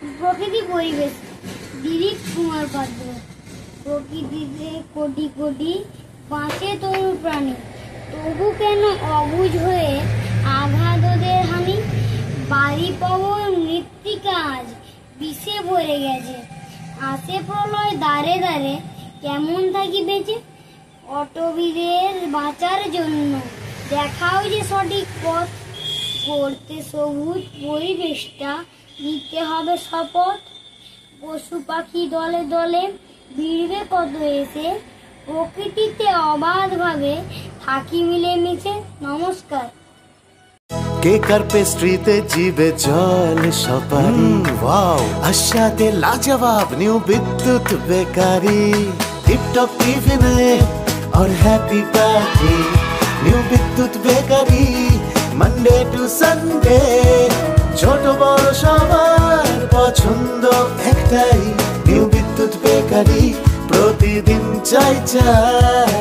প্রকৃতি পরিবেশ দিলীপ কুমার পাত্র। প্রকৃতিতে কোটি কোটি বাঁচে তরু প্রাণী, তবু কেন অবুঝ হয়ে আঘাত ওদের হানি। বাড়ি পবন মৃত্তিকা আজ বিষে ভরে গেছে, আসে প্রলয় দ্বারে দ্বারে, কেমন থাকি বেঁচে। অটবিদের বাঁচার জন্য দেখাও যে সঠিক পথ, করতে সবুজ পরিবেশটা নিতে হবে শপথ। পশু পাখি দলে দলে ভিড়বে কত এসে, প্রকৃতিতে অবাধভাবে থাকি মিলেমিশে। নমস্কার। কেকার পেস্ট্রিতে জিবে জল সপারি, ওয়াও আশাতে লাজবাব নিউ বিদ্যুৎ বেকারি। টিপটপ টিফিনে और हैप्पी पार्टी, নিউ বিদ্যুৎ বেকারি। মানডে টু সানডে ছোট বড় সবার পছন্দ একটাই, নিউ বিদ্যুৎ বেকারি। প্রতিদিন চাই চাই